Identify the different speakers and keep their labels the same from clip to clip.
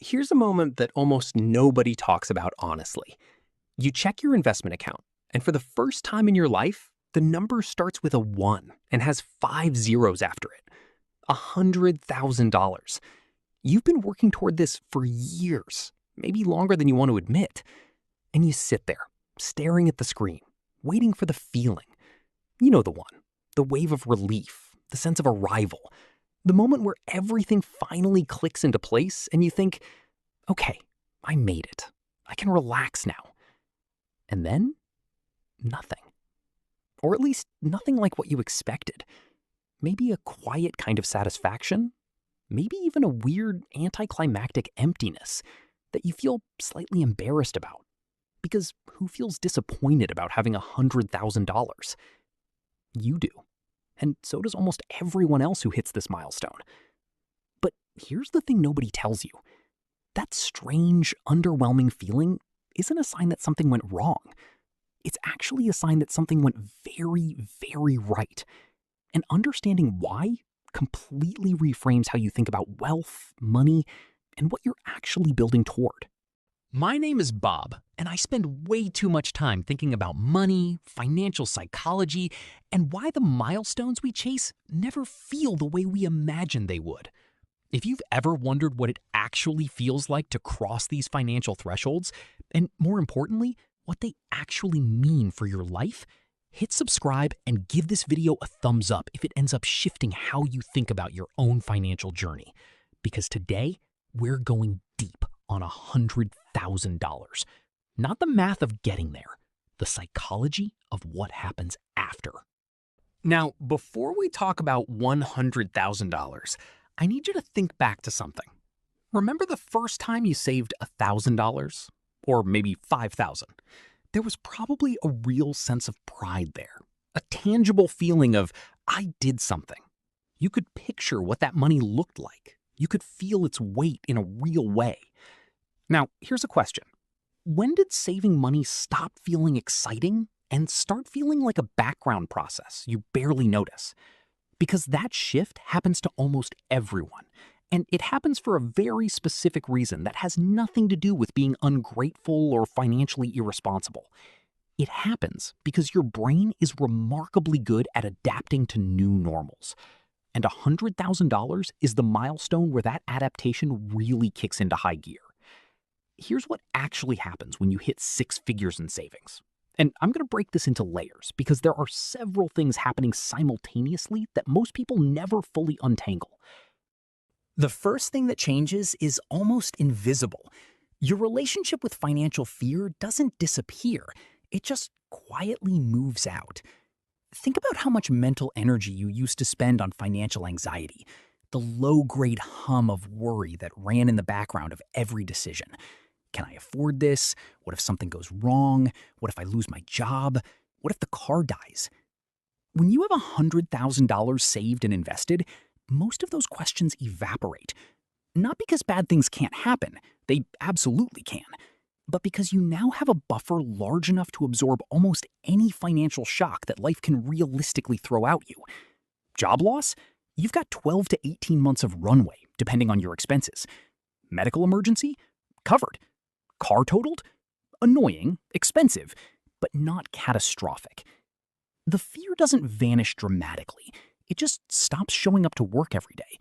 Speaker 1: Here's a moment that almost nobody talks about honestly. You check your investment account, and for the first time in your life, the number starts with a 1 and has 5 zeros after it. $100,000. You've been working toward this for years, maybe longer than you want to admit. And you sit there, staring at the screen, waiting for the feeling. You know the one. The wave of relief, the sense of arrival. The moment where everything finally clicks into place and you think, okay, I made it. I can relax now. And then, nothing. Or at least nothing like what you expected. Maybe a quiet kind of satisfaction. Maybe even a weird anticlimactic emptiness that you feel slightly embarrassed about. Because who feels disappointed about having $100,000? You do. And so does almost everyone else who hits this milestone. But here's the thing nobody tells you. That strange, underwhelming feeling isn't a sign that something went wrong. It's actually a sign that something went very, very right. And understanding why completely reframes how you think about wealth, money, and what you're actually building toward.
Speaker 2: My name is Bob, and I spend way too much time thinking about money, financial psychology, and why the milestones we chase never feel the way we imagine they would. If you've ever wondered what it actually feels like to cross these financial thresholds, and more importantly, what they actually mean for your life, hit subscribe and give this video a thumbs up if it ends up shifting how you think about your own financial journey. Because today, we're going deep on $100,000. Not the math of getting there, the psychology of what happens after.
Speaker 1: Now, before we talk about $100,000, I need you to think back to something. Remember the first time you saved $1,000? Or maybe $5,000? There was probably a real sense of pride there. A tangible feeling of, I did something. You could picture what that money looked like. You could feel its weight in a real way. Now, here's a question. When did saving money stop feeling exciting and start feeling like a background process you barely notice? Because that shift happens to almost everyone, and it happens for a very specific reason that has nothing to do with being ungrateful or financially irresponsible. It happens because your brain is remarkably good at adapting to new normals. And $100,000 is the milestone where that adaptation really kicks into high gear. Here's what actually happens when you hit 6 figures in savings. And I'm going to break this into layers because there are several things happening simultaneously that most people never fully untangle.
Speaker 3: The first thing that changes is almost invisible. Your relationship with financial fear doesn't disappear. It just quietly moves out. Think about how much mental energy you used to spend on financial anxiety, the low-grade hum of worry that ran in the background of every decision. Can I afford this? What if something goes wrong? What if I lose my job? What if the car dies? When you have $100,000 saved and invested, most of those questions evaporate. Not because bad things can't happen, they absolutely can, but because you now have a buffer large enough to absorb almost any financial shock that life can realistically throw at you. Job loss? You've got 12 to 18 months of runway, depending on your expenses. Medical emergency? Covered. Car totaled? Annoying, expensive, but not catastrophic. The fear doesn't vanish dramatically. It just stops showing up to work every day.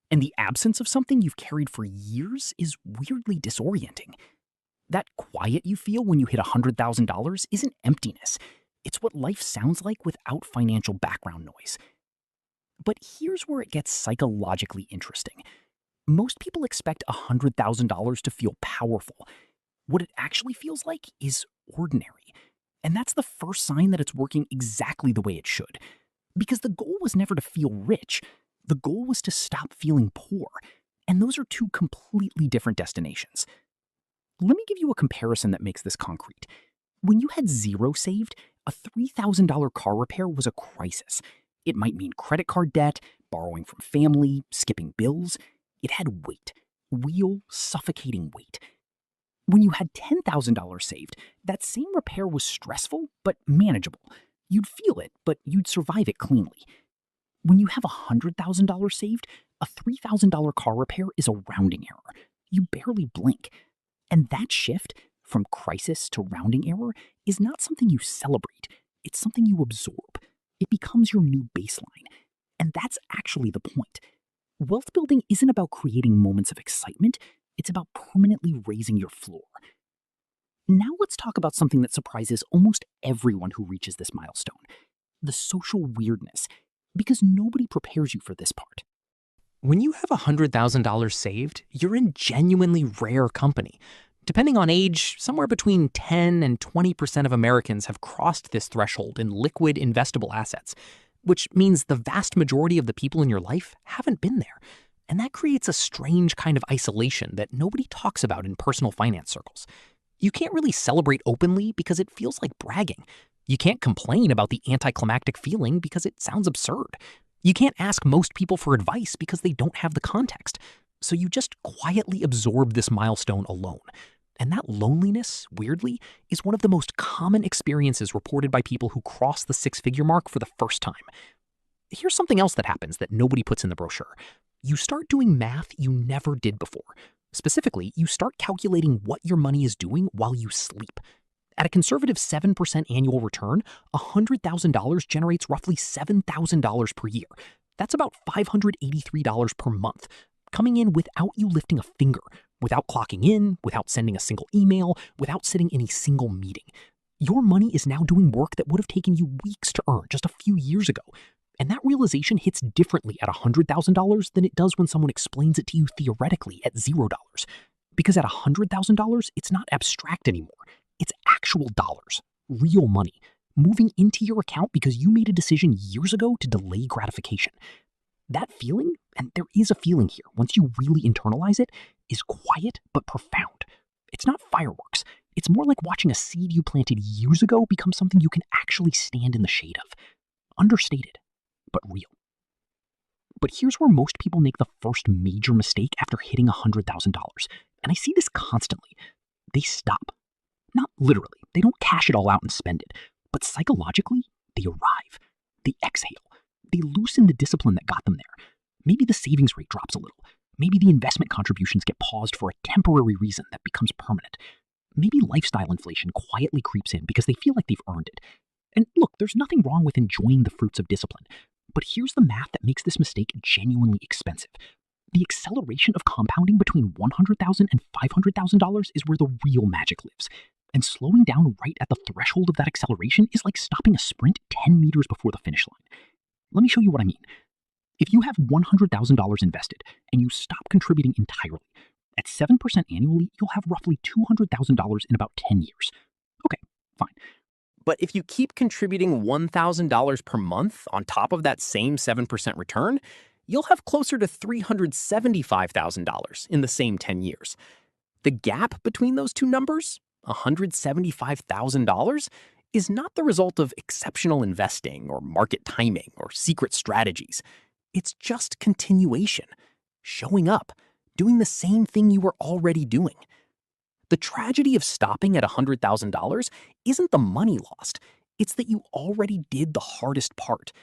Speaker 3: And the absence of something you've carried for years is weirdly disorienting. That quiet you feel when you hit $100,000 isn't emptiness. It's what life sounds like without financial background noise. But here's where it gets psychologically interesting. Most people expect $100,000 to feel powerful. What it actually feels like is ordinary. And that's the first sign that it's working exactly the way it should. Because the goal was never to feel rich. The goal was to stop feeling poor. And those are two completely different destinations. Let me give you a comparison that makes this concrete. When you had zero saved, a $3,000 car repair was a crisis. It might mean credit card debt, borrowing from family, skipping bills. It had weight. Real, suffocating weight. When you had $10,000 saved, that same repair was stressful but manageable. You'd feel it, but you'd survive it cleanly. When you have $100,000 saved, a $3,000 car repair is a rounding error. you barely blink. And that shift from crisis to rounding error is not something you celebrate, it's something you absorb. It becomes your new baseline. And that's actually the point. Wealth building isn't about creating moments of excitement, it's about permanently raising your floor. Now let's talk about something that surprises almost everyone who reaches this milestone: the social weirdness, because nobody prepares you for this part.
Speaker 2: When you have $100,000 saved, you're in genuinely rare company. Depending on age, somewhere between 10 and 20% of Americans have crossed this threshold in liquid investable assets, which means the vast majority of the people in your life haven't been there. And that creates a strange kind of isolation that nobody talks about in personal finance circles. You can't really celebrate openly because it feels like bragging. You can't complain about the anticlimactic feeling because it sounds absurd. You can't ask most people for advice because they don't have the context. So you just quietly absorb this milestone alone. And that loneliness, weirdly, is one of the most common experiences reported by people who cross the six-figure mark for the first time. Here's something else that happens that nobody puts in the brochure. You start doing math you never did before. Specifically, you start calculating what your money is doing while you sleep. At a conservative 7% annual return, $100,000 generates roughly $7,000 per year. That's about $583 per month, coming in without you lifting a finger, without clocking in, without sending a single email, without sitting in a single meeting. Your money is now doing work that would have taken you weeks to earn just a few years ago. And that realization hits differently at $100,000 than it does when someone explains it to you theoretically at $0. Because at $100,000, it's not abstract anymore. It's actual dollars, real money, moving into your account because you made a decision years ago to delay gratification. That feeling, and there is a feeling here once you really internalize it, is quiet but profound. It's not fireworks. It's more like watching a seed you planted years ago become something you can actually stand in the shade of. Understated, but real. But here's where most people make the first major mistake after hitting $100,000. And I see this constantly. They stop. Not literally. They don't cash it all out and spend it. But psychologically, they arrive. They exhale. They loosen the discipline that got them there. Maybe the savings rate drops a little. Maybe the investment contributions get paused for a temporary reason that becomes permanent. Maybe lifestyle inflation quietly creeps in because they feel like they've earned it. And look, there's nothing wrong with enjoying the fruits of discipline. But here's the math that makes this mistake genuinely expensive. The acceleration of compounding between $100,000 and $500,000 is where the real magic lives. And slowing down right at the threshold of that acceleration is like stopping a sprint 10 meters before the finish line. Let me show you what I mean. If you have $100,000 invested and you stop contributing entirely, at 7% annually, you'll have roughly $200,000 in about 10 years. Okay, fine.
Speaker 1: But if you keep contributing $1,000 per month on top of that same 7% return, you'll have closer to $375,000 in the same 10 years. The gap between those two numbers, $175,000, is not the result of exceptional investing or market timing or secret strategies. It's just continuation, showing up, doing the same thing you were already doing. The tragedy of stopping at $100,000 isn't the money lost, it's that you already did the hardest part.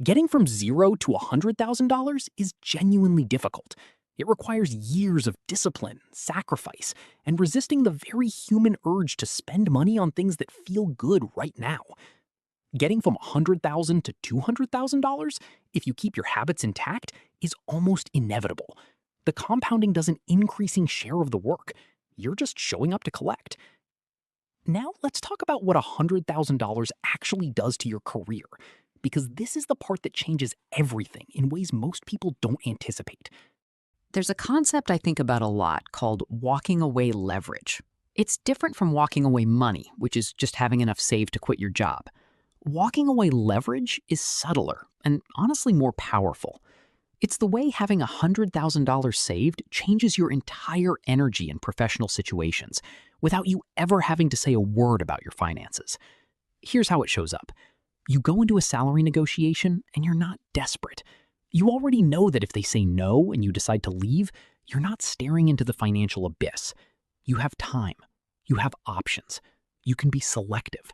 Speaker 1: Getting from $0 to $100,000 is genuinely difficult. It requires years of discipline, sacrifice, and resisting the very human urge to spend money on things that feel good right now. Getting from $100,000 to $200,000, if you keep your habits intact, is almost inevitable. The compounding does an increasing share of the work. You're just showing up to collect. Now let's talk about what $100,000 actually does to your career, because this is the part that changes everything in ways most people don't anticipate.
Speaker 4: There's a concept I think about a lot called walking away leverage. It's different from walking away money, which is just having enough saved to quit your job. Walking away leverage is subtler and honestly more powerful. It's the way having $100,000 saved changes your entire energy in professional situations without you ever having to say a word about your finances. Here's how it shows up. You go into a salary negotiation and you're not desperate. You already know that if they say no and you decide to leave, you're not staring into the financial abyss. You have time. You have options. You can be selective.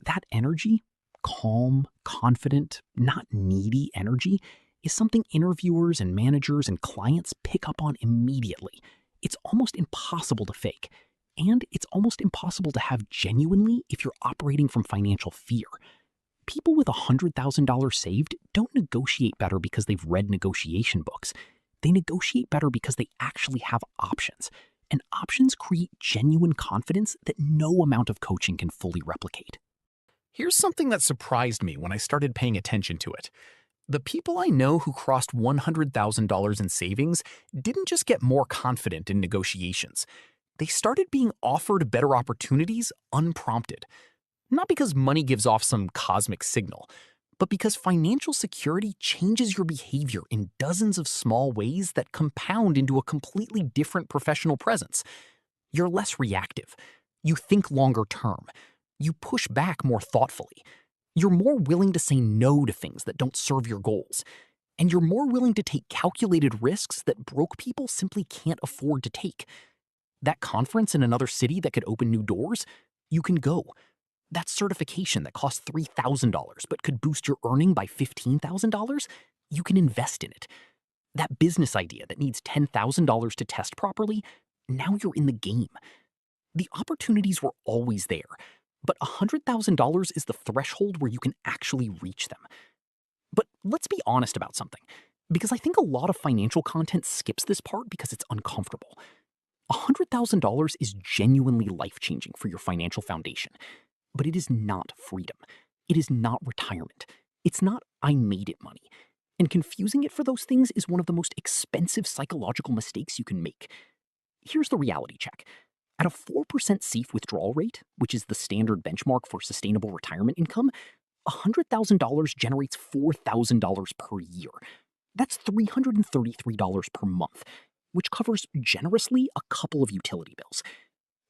Speaker 4: That energy, calm, confident, not needy energy, is something interviewers and managers and clients pick up on immediately.
Speaker 3: It's almost impossible to fake. And it's almost impossible to have genuinely if you're operating from financial fear. People with $100,000 saved don't negotiate better because they've read negotiation books. They negotiate better because they actually have options. And options create genuine confidence that no amount of coaching can fully replicate.
Speaker 1: Here's something that surprised me when I started paying attention to it. The people I know who crossed $100,000 in savings didn't just get more confident in negotiations. They started being offered better opportunities unprompted. Not because money gives off some cosmic signal, but because financial security changes your behavior in dozens of small ways that compound into a completely different professional presence. You're less reactive. You think longer term. You push back more thoughtfully. You're more willing to say no to things that don't serve your goals. And you're more willing to take calculated risks that broke people simply can't afford to take. That conference in another city that could open new doors, you can go. That certification that costs $3,000 but could boost your earning by $15,000, you can invest in it. That business idea that needs $10,000 to test properly, now you're in the game. The opportunities were always there, but $100,000 is the threshold where you can actually reach them. But let's be honest about something, because I think a lot of financial content skips this part because it's uncomfortable. $100,000 is genuinely life-changing for your financial foundation. But it is not freedom. It is not retirement. It's not I made it money. And confusing it for those things is one of the most expensive psychological mistakes you can make. Here's the reality check. At a 4% safe withdrawal rate, which is the standard benchmark for sustainable retirement income, $100,000 generates $4,000 per year. That's $333 per month, which covers generously a couple of utility bills.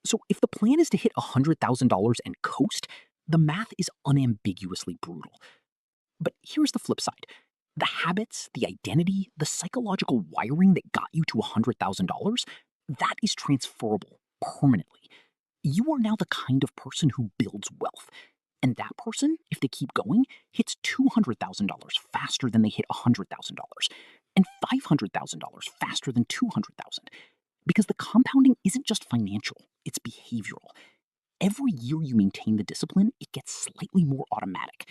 Speaker 1: So if the plan is to hit $100,000 and coast, the math is unambiguously brutal. But here's the flip side. The habits, the identity, the psychological wiring that got you to $100,000, that is transferable permanently. You are now the kind of person who builds wealth. And that person, if they keep going, hits $200,000 faster than they hit $100,000, and $500,000 faster than $200,000. Because the compounding isn't just financial, it's behavioral. Every year you maintain the discipline, it gets slightly more automatic.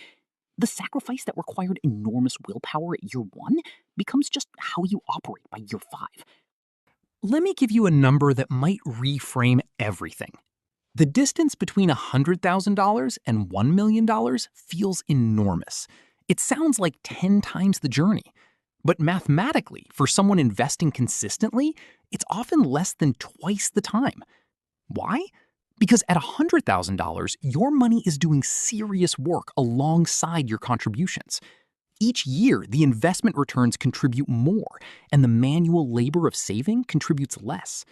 Speaker 1: The sacrifice that required enormous willpower at year 1 becomes just how you operate by year 5. Let me give you a number that might reframe everything. The distance between $100,000 and $1 million feels enormous. It sounds like 10 times the journey. But mathematically, for someone investing consistently, it's often less than twice the time. Why? Because at $100,000, your money is doing serious work alongside your contributions. Each year, the investment returns contribute more, and the manual labor of saving contributes less.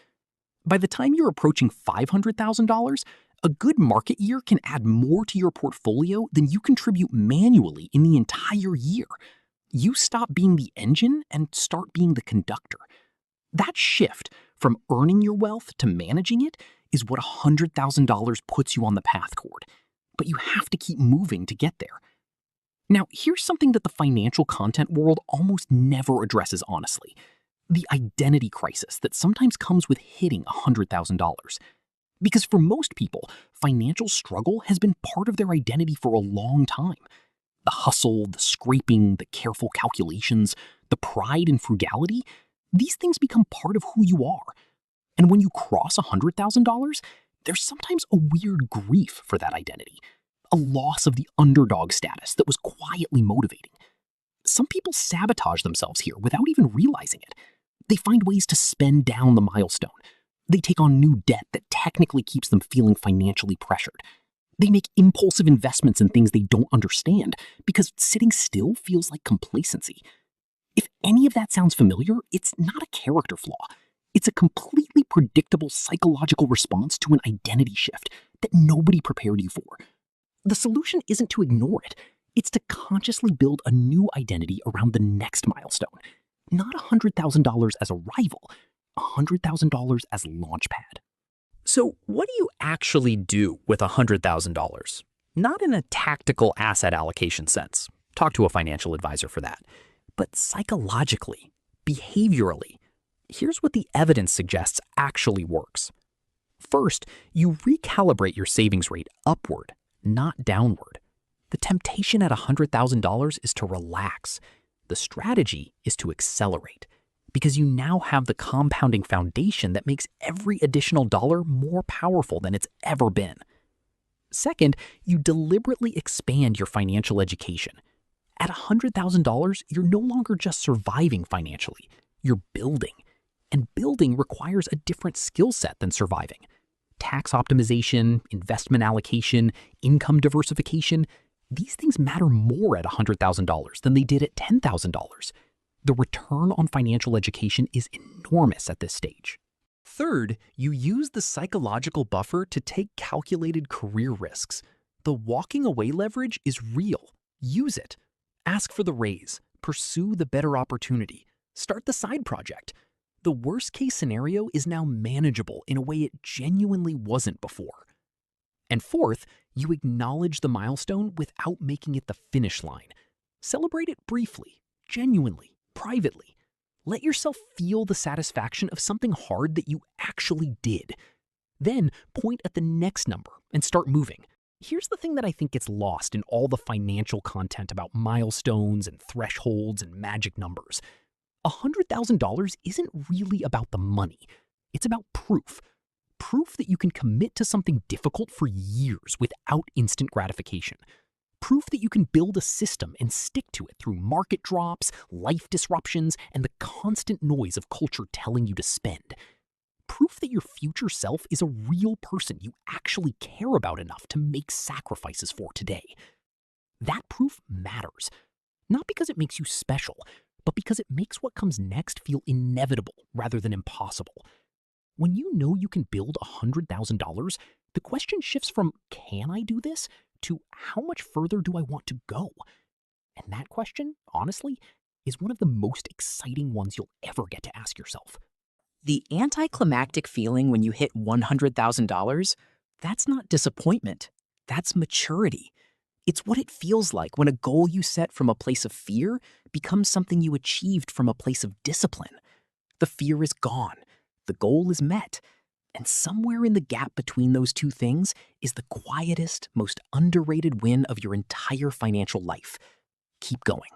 Speaker 1: By the time you're approaching $500,000, a good market year can add more to your portfolio than you contribute manually in the entire year. You stop being the engine and start being the conductor. That shift from earning your wealth to managing it is what $100,000 puts you on the path toward. But you have to keep moving to get there. Now, here's something that the financial content world almost never addresses honestly: the identity crisis that sometimes comes with hitting $100,000. Because for most people, financial struggle has been part of their identity for a long time. The hustle, the scraping, the careful calculations, the pride and frugality, these things become part of who you are. And when you cross $100,000, there's sometimes a weird grief for that identity, a loss of the underdog status that was quietly motivating. Some people sabotage themselves here without even realizing it. They find ways to spend down the milestone. They take on new debt that technically keeps them feeling financially pressured. They make impulsive investments in things they don't understand because sitting still feels like complacency. If any of that sounds familiar, it's not a character flaw. It's a completely predictable psychological response to an identity shift that nobody prepared you for. The solution isn't to ignore it. It's to consciously build a new identity around the next milestone. Not $100,000 as a rival, $100,000 as launchpad.
Speaker 2: So what do you actually do with $100,000? Not in a tactical asset allocation sense. Talk to a financial advisor for that. But psychologically, behaviorally,
Speaker 3: Here's what the evidence suggests actually works. First, you recalibrate your savings rate upward, not downward. The temptation at $100,000 is to relax. The strategy is to accelerate, because you now have the compounding foundation that makes every additional dollar more powerful than it's ever been. Second, you deliberately expand your financial education. At $100,000, you're no longer just surviving financially, you're building. And building requires a different skill set than surviving. Tax optimization, investment allocation, income diversification, these things matter more at $100,000 than they did at $10,000. The return on financial education is enormous at this stage. Third, you use the psychological buffer to take calculated career risks. The walking away leverage is real. Use it. Ask for the raise. Pursue the better opportunity. Start the side project. The worst case scenario is now manageable in a way it genuinely wasn't before. And fourth, you acknowledge the milestone without making it the finish line. Celebrate it briefly, genuinely, privately. Let yourself feel the satisfaction of something hard that you actually did. Then point at the next number and start moving. Here's the thing that I think gets lost in all the financial content about milestones and thresholds and magic numbers. $100,000 isn't really about the money. It's about proof. Proof that you can commit to something difficult for years without instant gratification. Proof that you can build a system and stick to it through market drops, life disruptions, and the constant noise of culture telling you to spend. Proof that your future self is a real person you actually care about enough to make sacrifices for today. That proof matters. Not because it makes you special, but because it makes what comes next feel inevitable rather than impossible. When you know you can build $100,000, the question shifts from, can I do this, to how much further do I want to go? And that question, honestly, is one of the most exciting ones you'll ever get to ask yourself.
Speaker 4: The anticlimactic feeling when you hit $100,000, that's not disappointment. That's maturity. It's what it feels like when a goal you set from a place of fear becomes something you achieved from a place of discipline. The fear is gone. The goal is met. And somewhere in the gap between those two things is the quietest, most underrated win of your entire financial life. Keep going.